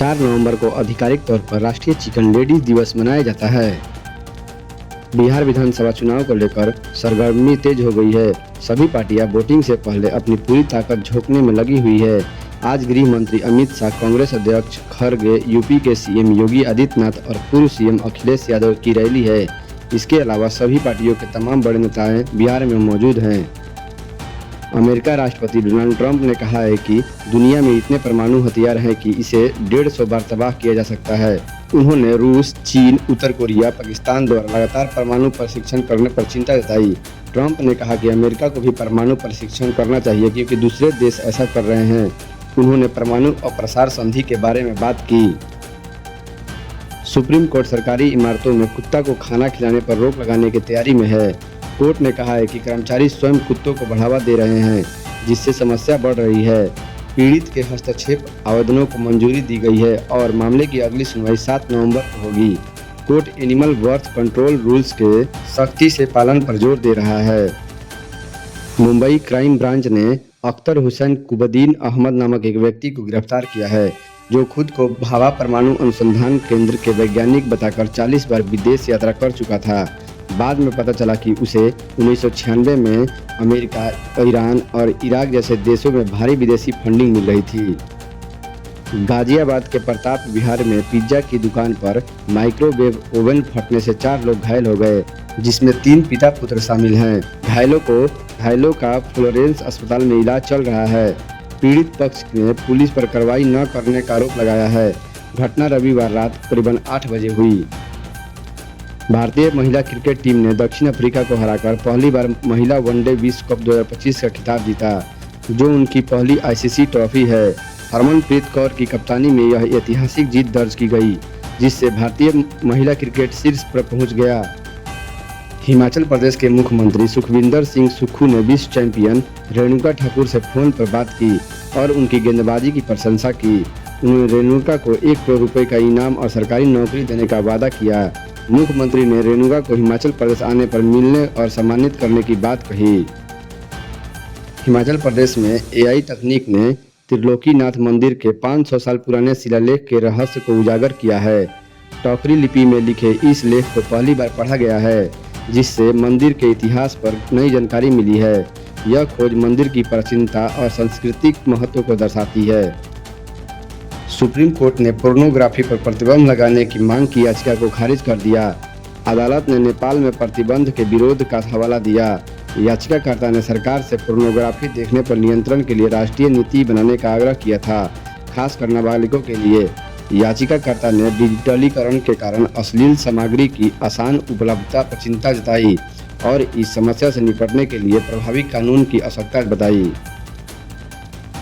4 नवंबर को आधिकारिक तौर पर राष्ट्रीय चिकन लेडीज दिवस मनाया जाता है। बिहार विधानसभा चुनाव को लेकर सरगर्मी तेज हो गई है। सभी पार्टियां वोटिंग से पहले अपनी पूरी ताकत झोंकने में लगी हुई है। आज गृह मंत्री अमित शाह, कांग्रेस अध्यक्ष खड़गे, यूपी के सीएम योगी आदित्यनाथ और पूर्व सीएम अखिलेश यादव की रैली है। इसके अलावा सभी पार्टियों के तमाम बड़े नेताएं बिहार में मौजूद हैं। अमेरिका राष्ट्रपति डोनाल्ड ट्रंप ने कहा है कि दुनिया में इतने परमाणु हथियार हैं कि इसे 150 बार तबाह किया जा सकता है। उन्होंने रूस, चीन, उत्तर कोरिया, पाकिस्तान द्वारा लगातार परमाणु प्रशिक्षण करने पर चिंता जताई। ट्रंप ने कहा कि अमेरिका को भी परमाणु प्रशिक्षण करना चाहिए क्योंकि दूसरे देश ऐसा कर रहे हैं। उन्होंने परमाणु अप्रसार संधि के बारे में बात की। सुप्रीम कोर्ट सरकारी इमारतों में कुत्ता को खाना खिलाने पर रोक लगाने की तैयारी में है। कोर्ट ने कहा है कि कर्मचारी स्वयं कुत्तों को बढ़ावा दे रहे हैं, जिससे समस्या बढ़ रही है। पीड़ित के हस्तक्षेप आवेदनों को मंजूरी दी गई है और मामले की अगली सुनवाई 7 नवंबर को होगी। Court animal birth control rules के सख्ती से पालन पर जोर दे रहा है। मुंबई क्राइम ब्रांच ने अख्तर हुसैन कुबुद्दीन अहमद नामक एक व्यक्ति को गिरफ्तार किया है, जो खुद को भाभा परमाणु अनुसंधान केंद्र के वैज्ञानिक बताकर 40 बार विदेश यात्रा कर चुका था। बाद में पता चला कि उसे 1996 में अमेरिका, ईरान और इराक जैसे देशों में भारी विदेशी फंडिंग मिल रही थी। गाजियाबाद के प्रताप विहार में पिज्जा की दुकान पर माइक्रोवेव ओवन फटने से 4 लोग घायल हो गए, जिसमें 3 पिता पुत्र शामिल हैं। घायलों का फ्लोरेंस अस्पताल में इलाज चल रहा है। पीड़ित पक्ष ने पुलिस पर कार्रवाई न करने का आरोप लगाया है। घटना रविवार रात करीबन 8 बजे हुई। भारतीय महिला क्रिकेट टीम ने दक्षिण अफ्रीका को हराकर पहली बार महिला वनडे विश्व कप 2025 का खिताब जीता, जो उनकी पहली आईसीसी ट्रॉफी है। हरमनप्रीत कौर की कप्तानी में यह ऐतिहासिक जीत दर्ज की गई, जिससे भारतीय महिला क्रिकेट शीर्ष पर पहुंच गया। हिमाचल प्रदेश के मुख्यमंत्री सुखविंदर सिंह सुक्खू ने विश्व चैंपियन रेणुका ठाकुर से फोन पर बात की और उनकी गेंदबाजी की प्रशंसा की। उन्होंने रेणुका को 1 करोड़ रुपए का इनाम और सरकारी नौकरी देने का वादा किया। मुख्यमंत्री ने रेणुका को हिमाचल प्रदेश आने पर मिलने और सम्मानित करने की बात कही। हिमाचल प्रदेश में एआई तकनीक ने त्रिलोकीनाथ मंदिर के 500 साल पुराने शिलालेख के रहस्य को उजागर किया है। टोकरी लिपि में लिखे इस लेख को पहली बार पढ़ा गया है, जिससे मंदिर के इतिहास पर नई जानकारी मिली है। यह खोज मंदिर की प्राचीनता और सांस्कृतिक महत्व को दर्शाती है। सुप्रीम कोर्ट ने पोर्नोग्राफी पर प्रतिबंध लगाने की मांग की याचिका को खारिज कर दिया। अदालत ने नेपाल में प्रतिबंध के विरोध का हवाला दिया। याचिकाकर्ता ने सरकार से पोर्नोग्राफी देखने पर नियंत्रण के लिए राष्ट्रीय नीति बनाने का आग्रह किया था, खासकर नाबालिगों के लिए। याचिकाकर्ता ने डिजिटलीकरण के कारण अश्लील सामग्री की आसान उपलब्धता पर चिंता जताई और इस समस्या से निपटने के लिए प्रभावी कानून की आवश्यकता बताई।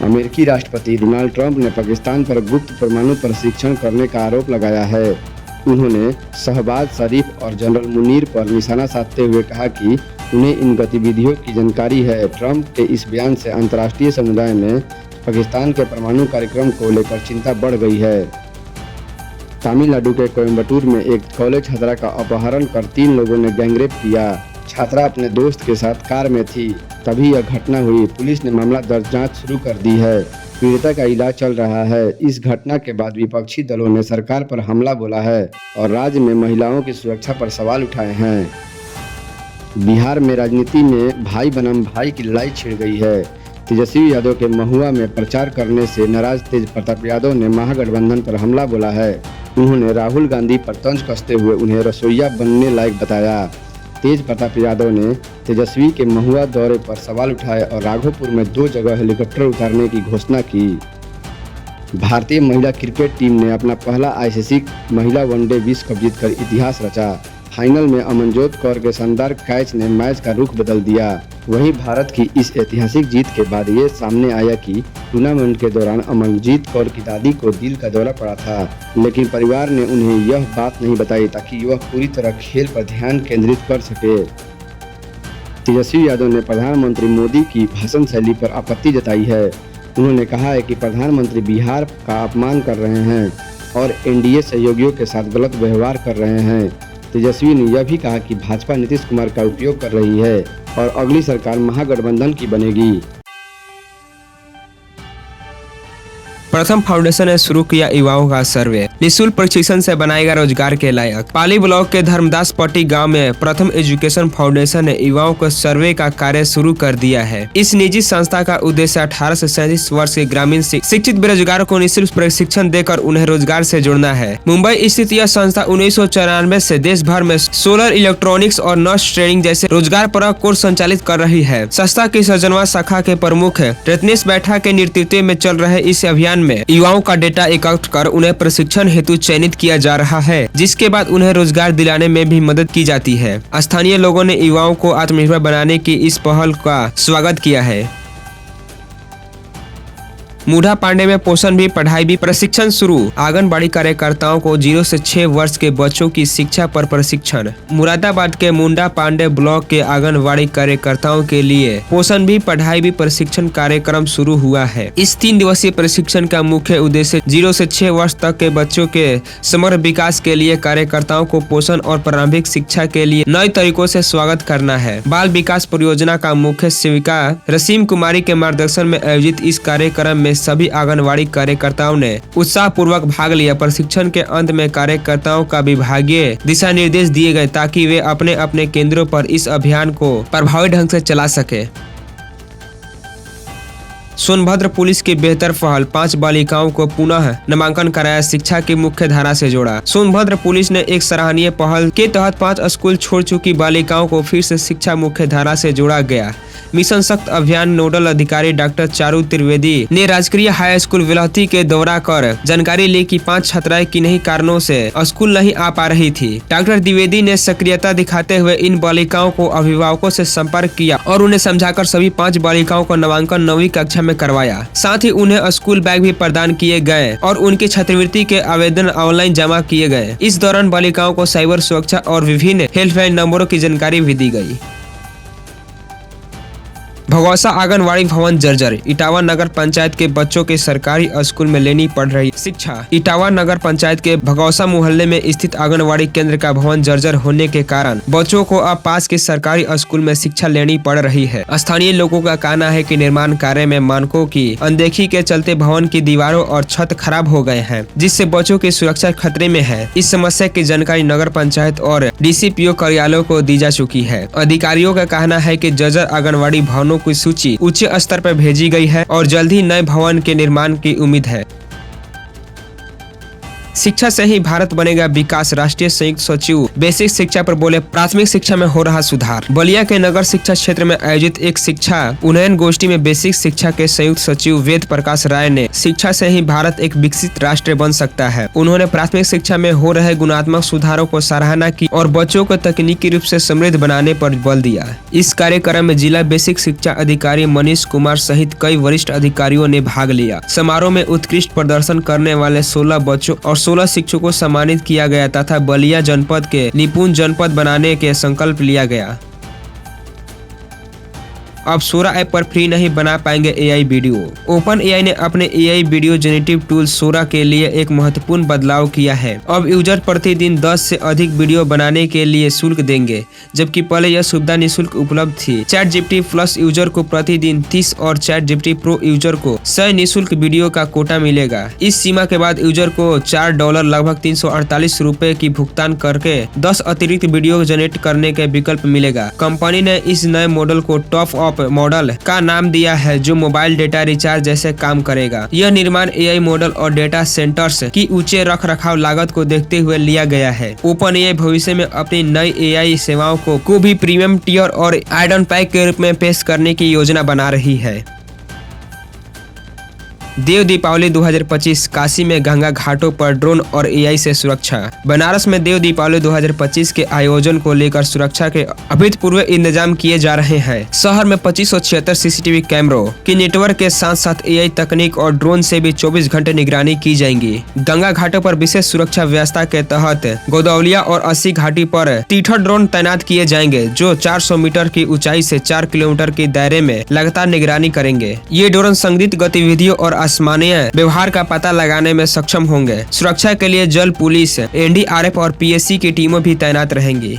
अमेरिकी राष्ट्रपति डोनाल्ड ट्रंप ने पाकिस्तान पर गुप्त परमाणु प्रशिक्षण करने का आरोप लगाया है। उन्होंने शहबाज शरीफ और जनरल मुनीर पर निशाना साधते हुए कहा कि उन्हें इन गतिविधियों की जानकारी है। ट्रंप के इस बयान से अंतर्राष्ट्रीय समुदाय में पाकिस्तान के परमाणु कार्यक्रम को लेकर चिंता बढ़ गई है। तमिलनाडु के कोयम्बटूर में एक कॉलेज छात्रा का अपहरण कर 3 लोगों ने गैंगरेप किया। छात्रा अपने दोस्त के साथ कार में थी, तभी यह घटना हुई। पुलिस ने मामला दर्ज जांच शुरू कर दी है। पीड़िता का इलाज चल रहा है। इस घटना के बाद विपक्षी दलों ने सरकार पर हमला बोला है और राज्य में महिलाओं की सुरक्षा पर सवाल उठाए हैं। बिहार में राजनीति में भाई बनाम भाई की लड़ाई छिड़ गई है। तेजस्वी यादव के महुआ में प्रचार करने से नाराज तेज प्रताप यादव ने महागठबंधन पर हमला बोला है। उन्होंने राहुल गांधी पर तंज कसते हुए उन्हें रसोइया बनने लायक बताया। तेज प्रताप यादव ने तेजस्वी के महुआ दौरे पर सवाल उठाए और राघोपुर में 2 जगह हेलीकॉप्टर उतारने की घोषणा की। भारतीय महिला क्रिकेट टीम ने अपना पहला आईसीसी महिला वनडे विश्व कप जीतकर इतिहास रचा। फाइनल में अमनजोत कौर के शानदार कैच ने मैच का रुख बदल दिया। वहीं भारत की इस ऐतिहासिक जीत के बाद ये सामने आया कि टूर्नामेंट के दौरान अमनजीत कौर की दादी को दिल का दौरा पड़ा था, लेकिन परिवार ने उन्हें यह बात नहीं बताई ताकि वह पूरी तरह खेल पर ध्यान केंद्रित कर सके। तेजस्वी यादव ने प्रधानमंत्री मोदी की भाषण शैली पर आपत्ति जताई है। उन्होंने कहा है कि प्रधानमंत्री बिहार का अपमान कर रहे हैं और एनडीए सहयोगियों के साथ गलत व्यवहार कर रहे हैं। तेजस्वी ने यह भी कहा कि भाजपा नीतीश कुमार का उपयोग कर रही है और अगली सरकार महागठबंधन की बनेगी। प्रथम फाउंडेशन ने शुरू किया युवाओं का सर्वे। निःशुल्क प्रशिक्षण से बनाएगा रोजगार के लायक। पाली ब्लॉक के धर्मदास पट्टी गाँव में प्रथम एजुकेशन फाउंडेशन ने युवाओं को सर्वे का कार्य शुरू कर दिया है। इस निजी संस्था का उद्देश्य 18 से 37 वर्ष के ग्रामीण शिक्षित बेरोजगारों को निःशुल्क प्रशिक्षण देकर उन्हें रोजगार से जोड़ना है। मुंबई स्थित यह संस्था 1994 से देश भर में सोलर, इलेक्ट्रॉनिक्स और नर्स ट्रेनिंग जैसे रोजगार परक कोर्स संचालित कर रही है। संस्था की सजनवा शाखा के प्रमुख रत्नेश बैठा के नेतृत्व में चल रहे इस अभियान में युवाओं का डेटा एकत्र कर उन्हें प्रशिक्षण हेतु चयनित किया जा रहा है, जिसके बाद उन्हें रोजगार दिलाने में भी मदद की जाती है। स्थानीय लोगों ने युवाओं को आत्मनिर्भर बनाने की इस पहल का स्वागत किया है। मुढ़ा पांडे में पोषण भी पढ़ाई भी प्रशिक्षण शुरू। आंगनबाड़ी कार्यकर्ताओं को 0 से 6 वर्ष के बच्चों की शिक्षा पर प्रशिक्षण। मुरादाबाद के मुंडा पांडे ब्लॉक के आंगनबाड़ी कार्यकर्ताओं के लिए पोषण भी पढ़ाई भी प्रशिक्षण कार्यक्रम शुरू हुआ है। इस 3 दिवसीय प्रशिक्षण का मुख्य उद्देश्य 0 से 6 वर्ष तक के बच्चों के समग्र विकास के लिए कार्यकर्ताओं को पोषण और प्रारंभिक शिक्षा के लिए नए तरीकों से स्वागत करना है। बाल विकास परियोजना का मुख्य सेविका रसीम कुमारी के मार्गदर्शन में आयोजित इस कार्यक्रम में सभी आंगनबाड़ी कार्यकर्ताओं ने उत्साह पूर्वक भाग लिया। प्रशिक्षण के अंत में कार्यकर्ताओं का विभागीय दिशा निर्देश दिए गए ताकि वे अपने अपने केंद्रों पर इस अभियान को प्रभावी ढंग से चला सके। सोनभद्र पुलिस की बेहतर पहल, 5 बालिकाओं को पुनः नामांकन कराया, शिक्षा की मुख्य धारा से जोड़ा। सोनभद्र पुलिस ने एक सराहनीय पहल के तहत 5 स्कूल छोड़ चुकी बालिकाओं को फिर से शिक्षा मुख्य धारा से जोड़ा गया। मिशन शक्ति अभियान नोडल अधिकारी डॉक्टर चारू त्रिवेदी ने राजकीय हाई स्कूल विलहती के दौरा कर जानकारी ली कि 5 छात्राएं किन्हीं कारणों से स्कूल नहीं आ पा रही थी। डॉक्टर द्विवेदी ने सक्रियता दिखाते हुए इन बालिकाओं को अभिभावकों से संपर्क किया और उन्हें समझाकर सभी 5 बालिकाओं को नामांकन 9वीं कक्षा में करवाया। साथ ही उन्हें स्कूल बैग भी प्रदान किए गए और उनकी छात्रवृत्ति के आवेदन ऑनलाइन जमा किए गए। इस दौरान बालिकाओं को साइबर सुरक्षा और विभिन्न हेल्पलाइन नंबरों की जानकारी भी दी गई। भगौसा आंगनबाड़ी भवन जर्जर, इटावा नगर पंचायत के बच्चों के सरकारी स्कूल में लेनी पड़ रही शिक्षा। इटावा नगर पंचायत के भगौसा मोहल्ले में स्थित आंगनबाड़ी केंद्र का भवन जर्जर होने के कारण बच्चों को अब पास के सरकारी स्कूल में शिक्षा लेनी पड़ रही है। स्थानीय लोगों का कहना है कि निर्माण कार्य में मानकों की अनदेखी के चलते भवन की दीवारों और छत खराब हो गए हैं, जिससे बच्चों की सुरक्षा खतरे में है। इस समस्या की जानकारी नगर पंचायत और DCPO कार्यालयों को दी जा चुकी है। अधिकारियों का कहना है कि जर्जर आंगनबाड़ी भवनों की सूची उच्च स्तर पर भेजी गई है और जल्द ही नए भवन के निर्माण की उम्मीद है। शिक्षा से ही भारत बनेगा विकास, राष्ट्रीय संयुक्त सचिव बेसिक शिक्षा पर बोले, प्राथमिक शिक्षा में हो रहा सुधार। बलिया के नगर शिक्षा क्षेत्र में आयोजित एक शिक्षा उन्नयन गोष्ठी में बेसिक शिक्षा के संयुक्त सचिव वेद प्रकाश राय ने शिक्षा से ही भारत एक विकसित राष्ट्र बन सकता है। उन्होंने प्राथमिक शिक्षा में हो रहे गुणात्मक सुधारों को सराहना की और बच्चों को तकनीकी रूप से समृद्ध बनाने पर बल दिया। इस कार्यक्रम में जिला बेसिक शिक्षा अधिकारी मनीष कुमार सहित कई वरिष्ठ अधिकारियों ने भाग लिया। समारोह में उत्कृष्ट प्रदर्शन करने वाले 16 बच्चों और 16 शिक्षकों को सम्मानित किया गया तथा बलिया जनपद के निपुण जनपद बनाने के संकल्प लिया गया। अब सोरा ऐप पर फ्री नहीं बना पाएंगे AI वीडियो। ओपन AI ने अपने AI वीडियो जेनरेटिव टूल सोरा के लिए एक महत्वपूर्ण बदलाव किया है। अब यूजर प्रतिदिन 10 से अधिक वीडियो बनाने के लिए शुल्क देंगे, जबकि पहले यह सुविधा निःशुल्क उपलब्ध थी। ChatGPT प्लस यूजर को प्रतिदिन 30 और ChatGPT प्रो यूजर को 100 निःशुल्क वीडियो का कोटा मिलेगा। इस सीमा के बाद यूजर को $4 लगभग 348 रुपए की भुगतान करके 10 अतिरिक्त वीडियो जनरेट करने के विकल्प मिलेगा। कंपनी ने इस नए मॉडल को टॉप मॉडल का नाम दिया है, जो मोबाइल डेटा रिचार्ज जैसे काम करेगा। यह निर्माण AI मॉडल और डेटा सेंटर्स की ऊंचे रखरखाव लागत को देखते हुए लिया गया है। ओपन AI भविष्य में अपनी नई AI सेवाओं को भी प्रीमियम टियर और एड ऑन पैक के रूप में पेश करने की योजना बना रही है। देव दीपावली 2025, काशी में गंगा घाटों पर ड्रोन और AI से सुरक्षा। बनारस में देव दीपावली 2025 के आयोजन को लेकर सुरक्षा के अभूतपूर्व इंतजाम किए जा रहे हैं। शहर में 2576 CCTV कैमरों की नेटवर्क के साथ साथ AI तकनीक और ड्रोन से भी 24 घंटे निगरानी की जाएंगी। गंगा घाटों पर विशेष सुरक्षा व्यवस्था के तहत गोदौलिया और 80 घाटी पर 63 ड्रोन तैनात किए जाएंगे, जो 400 मीटर की ऊंचाई से 4 किलोमीटर के दायरे में लगातार निगरानी करेंगे। ये ड्रोन संदिग्ध गतिविधियों और आसमानीय व्यवहार का पता लगाने में सक्षम होंगे। सुरक्षा के लिए जल पुलिस, NDRF और PSC की टीमों भी तैनात रहेंगी।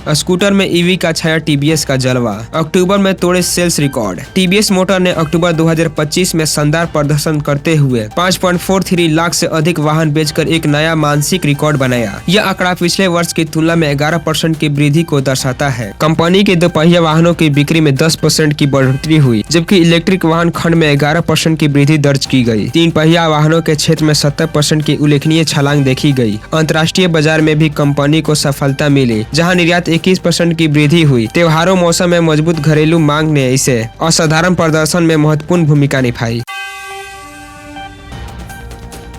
स्कूटर में ईवी का छाया टीवीएस का जलवा। अक्टूबर में तोड़े सेल्स रिकॉर्ड। टीवीएस मोटर ने अक्टूबर 2025 में शानदार प्रदर्शन करते हुए 5.43 लाख से अधिक वाहन बेचकर एक नया मानसिक रिकॉर्ड बनाया। यह आंकड़ा पिछले वर्ष की तुलना में 11% की वृद्धि को दर्शाता है। कंपनी के दोपहिया वाहनों की बिक्री में 10% की बढ़ोतरी हुई, जबकि इलेक्ट्रिक वाहन खंड में 11% की वृद्धि दर्ज की गई। 3 पहिया वाहनों के क्षेत्र में 70% की उल्लेखनीय छलांग देखी गई। अंतर्राष्ट्रीय बाजार में भी कंपनी को सफलता मिली, जहां निर्यात 21% की वृद्धि हुई। त्योहारों मौसम में मजबूत घरेलू मांग ने इसे असाधारण प्रदर्शन में महत्वपूर्ण भूमिका निभाई।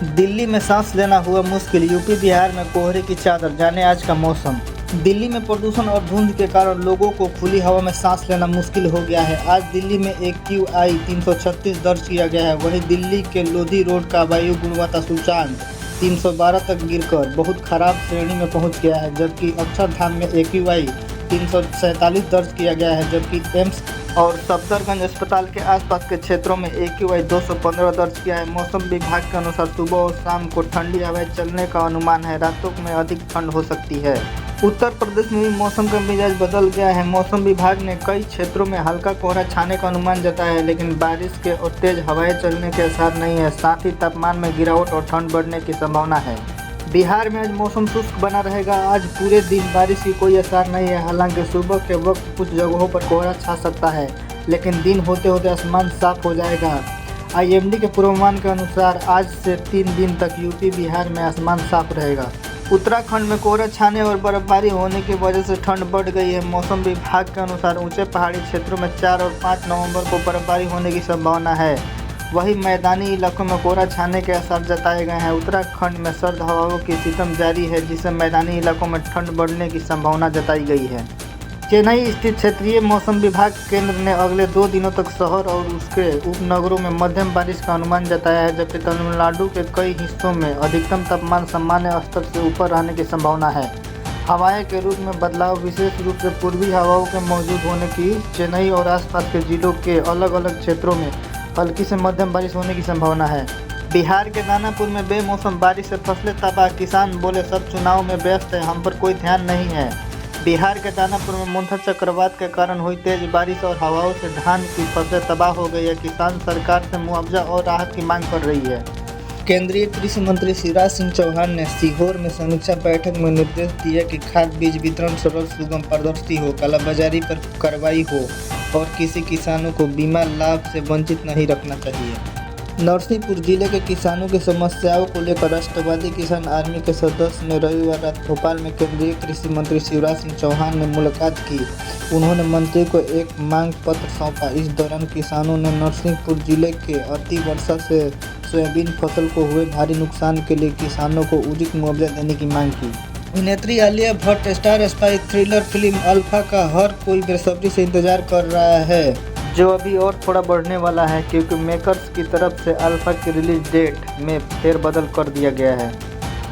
दिल्ली में सांस लेना हुआ मुश्किल, यूपी बिहार में कोहरे की चादर। जाने आज का मौसम। दिल्ली में प्रदूषण और धुंध के कारण लोगों को खुली हवा में सांस लेना मुश्किल हो गया है। आज दिल्ली में AQI 336 दर्ज किया गया है। वहीं दिल्ली के लोधी रोड का वायु गुणवत्ता सूचकांक 312 तक गिरकर बहुत खराब श्रेणी में पहुंच गया है, जबकि अक्षरधाम में AQI 347 दर्ज किया गया है, जबकि एम्स और सफदरगंज अस्पताल के आसपास के क्षेत्रों में AQI 215 दर्ज किया है। मौसम विभाग के अनुसार सुबह और शाम को ठंडी हवाएं चलने का अनुमान है। रातों में अधिक ठंड हो सकती है। उत्तर प्रदेश में भी मौसम का मिजाज बदल गया है। मौसम विभाग ने कई क्षेत्रों में हल्का कोहरा छाने का अनुमान जताया है, लेकिन बारिश के और तेज हवाएं चलने के आसार नहीं है। साथ ही तापमान में गिरावट और ठंड बढ़ने की संभावना है। बिहार में आज मौसम शुष्क बना रहेगा। आज पूरे दिन बारिश की कोई आसार नहीं है। हालांकि सुबह के वक्त कुछ जगहों पर कोहरा छा सकता है, लेकिन दिन होते होते आसमान साफ हो जाएगा। IMD के पूर्वानुमान के अनुसार आज से 3 दिन तक यूपी बिहार में आसमान साफ रहेगा। उत्तराखंड में कोहरा छाने और बर्फबारी होने की वजह से ठंड बढ़ गई है। मौसम विभाग के अनुसार ऊंचे पहाड़ी क्षेत्रों में 4 और 5 नवंबर को बर्फबारी होने की संभावना है। वहीं मैदानी इलाकों में कोहरा छाने के आसार जताए गए हैं। उत्तराखंड में सर्द हवाओं की सिस्टम जारी है, जिससे मैदानी इलाकों में ठंड बढ़ने की संभावना जताई गई है। चेन्नई स्थित क्षेत्रीय मौसम विभाग केंद्र ने अगले 2 दिनों तक शहर और उसके उपनगरों में मध्यम बारिश का अनुमान जताया है, जबकि तमिलनाडु के कई हिस्सों में अधिकतम तापमान सामान्य स्तर से ऊपर रहने की संभावना है। हवाएं के रूप में बदलाव, विशेष रूप से पूर्वी हवाओं के मौजूद होने की चेन्नई और आसपास के जिलों के अलग अलग क्षेत्रों में हल्की से मध्यम बारिश होने की संभावना है। बिहार के दानापुर में बेमौसम बारिश से फसलें तबाह। किसान बोले सब चुनाव में व्यस्त है, हम पर कोई ध्यान नहीं है। बिहार के दानापुर में मोन्था चक्रवात के कारण हुई तेज बारिश और हवाओं से धान की फसलें तबाह हो गई है। किसान सरकार से मुआवजा और राहत की मांग कर रही है। केंद्रीय कृषि मंत्री शिवराज सिंह चौहान ने सीहोर में समीक्षा बैठक में निर्देश दिया कि खाद बीज वितरण सरल सुगम पारदर्शी हो, कालाबाजारी पर कार्रवाई हो और किसी किसानों को बीमा लाभ से वंचित नहीं रखना चाहिए। नरसिंहपुर जिले के किसानों की समस्याओं को लेकर राष्ट्रवादी किसान आर्मी के सदस्य ने रविवार रात भोपाल में केंद्रीय कृषि मंत्री शिवराज सिंह चौहान ने मुलाकात की। उन्होंने मंत्री को एक मांग पत्र सौंपा। इस दौरान किसानों ने नरसिंहपुर जिले के अति वर्षा से सोयाबीन फसल को हुए भारी नुकसान के लिए किसानों को उचित मुआवजा देने की मांग की। अभिनेत्री Alia Bhatt star spy thriller film alpha का हर कोई बेसब्री से इंतजार कर रहा है, जो अभी और थोड़ा बढ़ने वाला है क्योंकि मेकर्स की तरफ से अल्फा की रिलीज डेट में फेरबदल कर दिया गया है।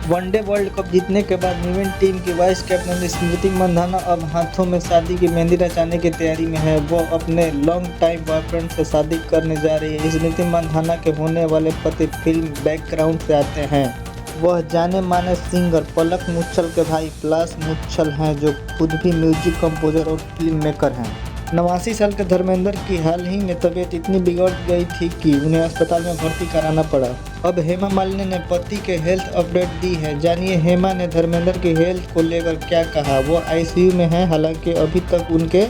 वनडे वर्ल्ड कप जीतने के बाद न्यूजीलैंड टीम की वाइस कैप्टन स्मृति मंधाना अब हाथों में शादी की मेहंदी रचाने की तैयारी में है। वो अपने लॉन्ग टाइम बॉयफ्रेंड से शादी करने जा रही है। स्मृति मंधाना के होने वाले पति फिल्म बैकग्राउंड से आते हैं। वह जाने माने सिंगर पलक मुच्छल के भाई पलाश मुच्छल हैं, जो खुद भी म्यूजिक कंपोजर और फिल्म मेकर हैं। 89 साल के धर्मेंद्र की हाल ही में तबीयत इतनी बिगड़ गई थी कि उन्हें अस्पताल में भर्ती कराना पड़ा। अब हेमा मालिनी ने पति के हेल्थ अपडेट दी है। जानिए हेमा ने धर्मेंद्र की हेल्थ को लेकर क्या कहा। वो ICU में हैं, हालांकि अभी तक उनके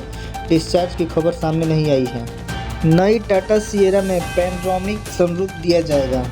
डिस्चार्ज की खबर सामने नहीं आई है। नई टाटा सिएरा में पैनोरामिक सनरूफ दिया जाएगा।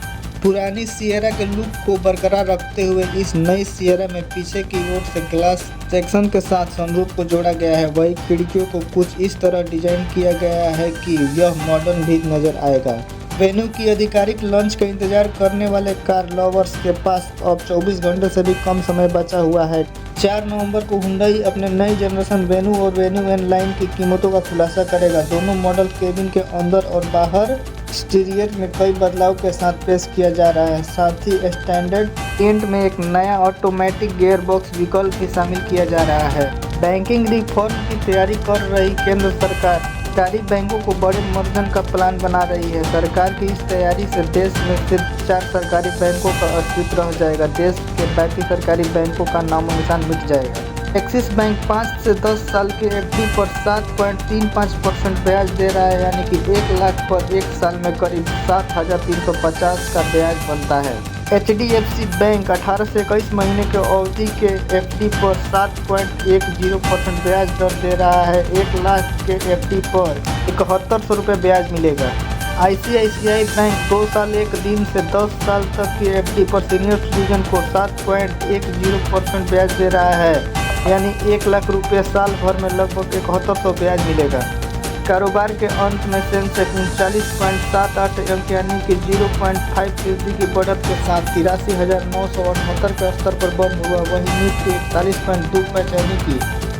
पुरानी सिएरा के लुक को बरकरार रखते हुए इस नई सिएरा में पीछे की ओर से ग्लास सेक्शन के साथ सनरूफ को जोड़ा गया है। वही खिड़कियों को कुछ इस तरह डिजाइन किया गया है कि यह मॉडर्न भी नजर आएगा। वेन्यू की आधिकारिक लॉन्च का इंतजार करने वाले कार लवर्स के पास अब 24 घंटे से भी कम समय बचा हुआ है। 4 नवंबर को हुंडई अपने नई जनरेशन वेन्यू और वेन्यू एन लाइन की कीमतों का खुलासा करेगा। दोनों मॉडल केबिन के अंदर और बाहर एक्सटीरियर में कई बदलाव के साथ पेश किया जा रहा है। साथ ही स्टैंडर्ड वेरिएंट में एक नया ऑटोमेटिक गियर बॉक्स विकल्प भी शामिल किया जा रहा है। बैंकिंग रिफॉर्म की तैयारी कर रही केंद्र सरकार सरकारी बैंकों को बड़े मर्जन का प्लान बना रही है। सरकार की इस तैयारी से देश में सिर्फ 4 सरकारी बैंकों का अस्तित्व रह जाएगा। देश के बाकी सरकारी बैंकों का नामो निशान मिट जाएगा। एक्सिस बैंक 5 से 10 साल के एफडी पर 7.35% ब्याज दे रहा है, यानी कि 1 लाख पर 1 साल में करीब 7,350 का ब्याज बनता है। HDFC बैंक 18 से 21 महीने के अवधि के एफडी पर 7.10% ब्याज दर दे रहा है। 1 लाख के एफडी पर 7100 रुपये ब्याज मिलेगा। ICICI बैंक 2 साल 1 दिन से 10 साल तक की एफडी पर सीनियर सिटीजन को 7.10% ब्याज दे रहा है, यानी 1 लाख रुपये साल भर में लगभग 7100 ब्याज मिलेगा। कारोबार के अंत में सेंसेक्स 39.78 अंक यानी कि 0.5% की बढ़त के साथ 83,968 के स्तर पर बंद हुआ। वहीं निफ्टी 41.25 यानी कि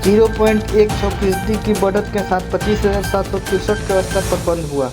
0.16% की बढ़त के साथ 25,763 के स्तर पर बंद हुआ।